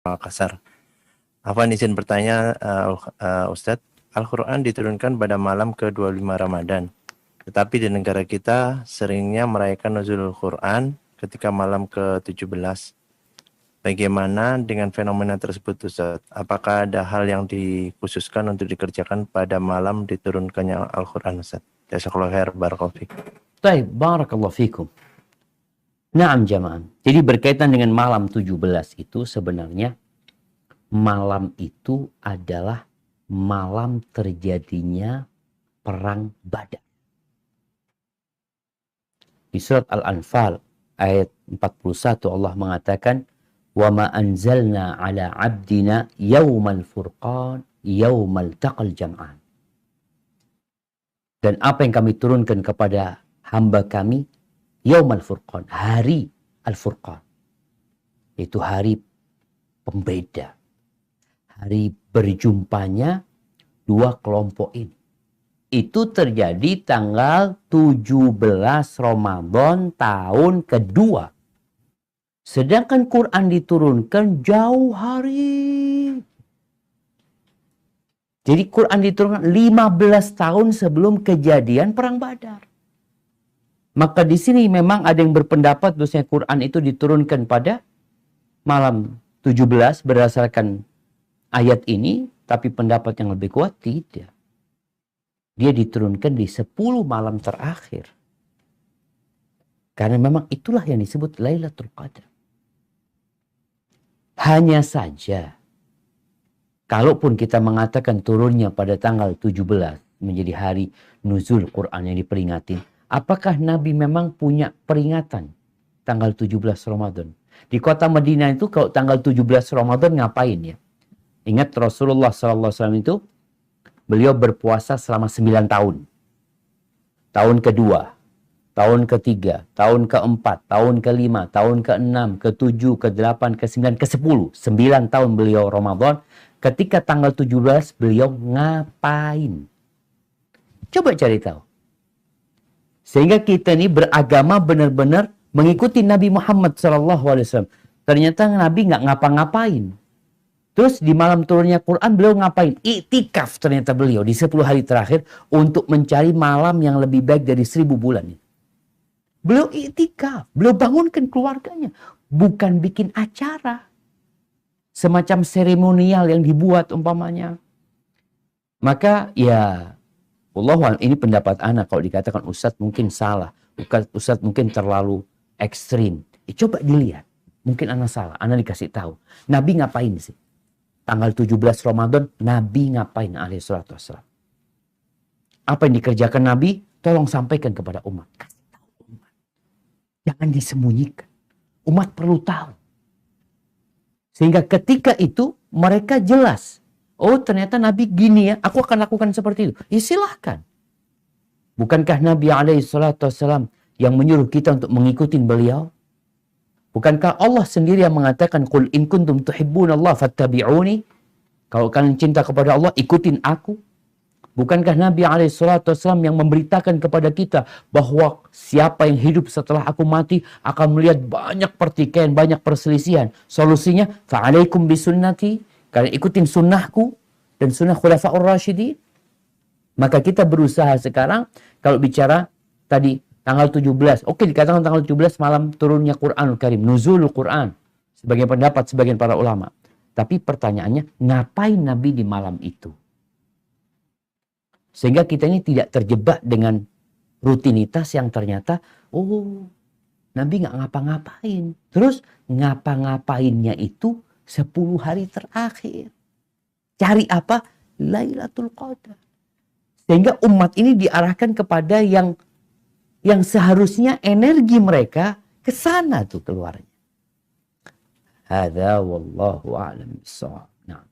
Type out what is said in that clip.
Makassar. Afwan izin bertanya, Ustadz, Al-Quran diturunkan pada malam ke-25 Ramadan. Tetapi di negara kita seringnya merayakan nuzulul Quran ketika malam ke-17. Bagaimana dengan fenomena tersebut, Ustadz? Apakah ada hal yang dikhususkan untuk dikerjakan pada malam diturunkannya Al-Quran, Ustadz? Jazakallahu khair, barakallahu fiik. Baik, barakallahu fikum. Naam jamaah. Jadi berkaitan dengan malam 17 itu sebenarnya malam itu adalah malam terjadinya perang Badar. Di surat Al-Anfal ayat 41 Allah mengatakan, "Wa ma anzalna 'ala 'abdina yaumal furqan yaumal taqal jam'an." Dan apa yang kami turunkan kepada hamba kami yaumal furqan, hari al-furqan. Itu hari pembeda. Hari berjumpanya dua kelompok ini. Itu terjadi tanggal 17 Ramadan tahun kedua. Sedangkan Quran diturunkan jauh hari. Jadi Quran diturunkan 15 tahun sebelum kejadian Perang Badar. Maka di sini memang ada yang berpendapat bahwasanya Quran itu diturunkan pada malam 17 berdasarkan ayat ini, tapi pendapat yang lebih kuat tidak. Dia diturunkan di 10 malam terakhir. Karena memang itulah yang disebut Lailatul Qadar. Hanya saja, kalaupun kita mengatakan turunnya pada tanggal 17 menjadi hari nuzul Quran yang diperingati, apakah Nabi memang punya peringatan tanggal 17 Ramadan? Di kota Madinah itu kalau tanggal 17 Ramadan ngapain ya? Ingat Rasulullah SAW itu beliau berpuasa selama 9 tahun. Tahun kedua, tahun ketiga, tahun keempat, tahun kelima, tahun keenam, ketujuh, ke-8, ke-9, ke-10. 9 tahun beliau Ramadan. Ketika tanggal 17 beliau ngapain? Coba cari tahu. Sehingga kita ini beragama benar-benar mengikuti Nabi Muhammad SAW. Ternyata Nabi nggak ngapa-ngapain. Terus di malam turunnya Quran beliau ngapain? Iktikaf ternyata beliau di 10 hari terakhir untuk mencari malam yang lebih baik dari 1000 bulan. Beliau iktikaf. Beliau bangunkan keluarganya. Bukan bikin acara. Semacam seremonial yang dibuat umpamanya. Maka ya Allah, ini pendapat anak. Kalau dikatakan Ustadz mungkin salah. Ustadz mungkin terlalu ekstrim. Coba dilihat. Mungkin anak salah. Anak dikasih tahu. Nabi ngapain sih? Tanggal 17 Ramadan, Nabi ngapain? Alaihissalatu wassalam. Apa yang dikerjakan Nabi? Tolong sampaikan kepada umat. Kasih tahu umat. Jangan disembunyikan. Umat perlu tahu. Sehingga ketika itu mereka jelas. Oh ternyata Nabi gini ya, aku akan lakukan seperti itu. Ya silahkan. Bukankah Nabi SAW yang menyuruh kita untuk mengikuti beliau? Bukankah Allah sendiri yang mengatakan, Qul in kuntum tuhibbunallah fattabi'uni. Kalau kalian cinta kepada Allah, ikutin aku. Bukankah Nabi SAW yang memberitakan kepada kita bahwa siapa yang hidup setelah aku mati akan melihat banyak pertikaian, banyak perselisihan. Solusinya, fa'alaikum bisunnati. Kalian ikutin sunnahku dan sunnah khulafa'ur rasyidin. Maka kita berusaha sekarang, kalau bicara tadi tanggal 17. Oke, dikatakan tanggal 17 malam turunnya Quranul Karim. Nuzulul Quran. Sebagian pendapat, sebagian para ulama. Tapi pertanyaannya, ngapain Nabi di malam itu? Sehingga kita ini tidak terjebak dengan rutinitas yang ternyata, oh, Nabi nggak ngapa-ngapain. Terus ngapa-ngapainnya itu 10 hari terakhir. Cari apa? Lailatul Qadar. Sehingga umat ini diarahkan kepada yang seharusnya energi mereka ke sana tuh keluarnya. Hadza wallahu a'lam bissawab. Nah.